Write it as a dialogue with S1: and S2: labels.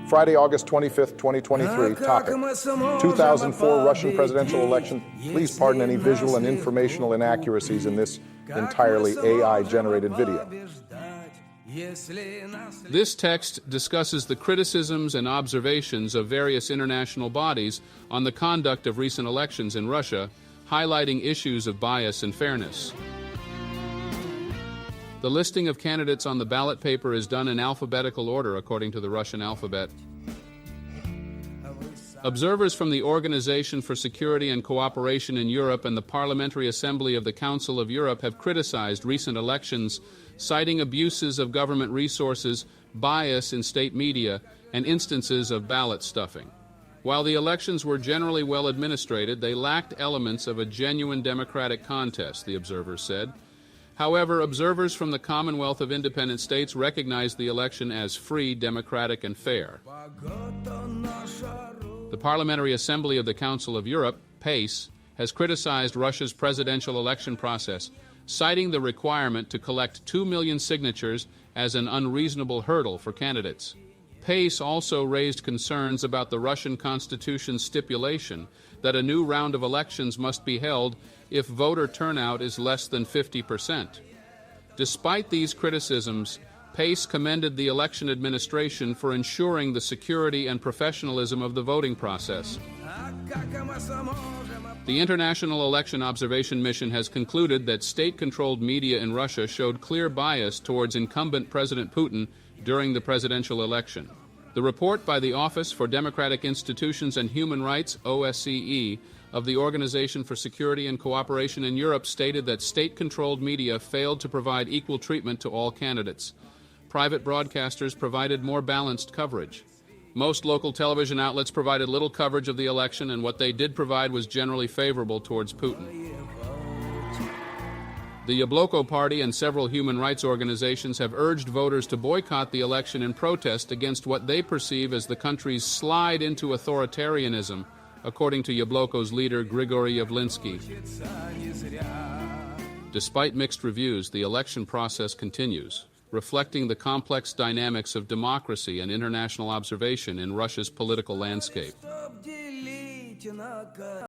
S1: Friday, August 25th, 2023. Topic: 2004 Russian presidential election. Please pardon any visual and informational inaccuracies in this entirely AI-generated video.
S2: This text discusses the criticisms and observations of various international bodies on the conduct of recent elections in Russia, highlighting issues of bias and fairness. The listing of candidates on the ballot paper is done in alphabetical order according to the Russian alphabet. Observers from the Organization for Security and Cooperation in Europe and the Parliamentary Assembly of the Council of Europe have criticized recent elections, citing abuses of government resources, bias in state media, and instances of ballot stuffing. While the elections were generally well administrated, they lacked elements of a genuine democratic contest, the observers said. However, observers from the Commonwealth of Independent States recognized the election as free, democratic, and fair. The Parliamentary Assembly of the Council of Europe, PACE, has criticized Russia's presidential election process, citing the requirement to collect 2 million signatures as an unreasonable hurdle for candidates. PACE also raised concerns about the Russian Constitution's stipulation that a new round of elections must be held if voter turnout is less than 50%. Despite these criticisms, PACE commended the election administration for ensuring the security and professionalism of the voting process. The International Election Observation Mission has concluded that state-controlled media in Russia showed clear bias towards incumbent President Putin during the presidential election. The report by the Office for Democratic Institutions and Human Rights, OSCE, of the Organization for Security and Cooperation in Europe stated that state-controlled media failed to provide equal treatment to all candidates. Private broadcasters provided more balanced coverage. Most local television outlets provided little coverage of the election, and what they did provide was generally favorable towards Putin. The Yabloko Party and several human rights organizations have urged voters to boycott the election in protest against what they perceive as the country's slide into authoritarianism, according to Yabloko's leader Grigory Yavlinsky. Despite mixed reviews, the election process continues, reflecting the complex dynamics of democracy and international observation in Russia's political landscape.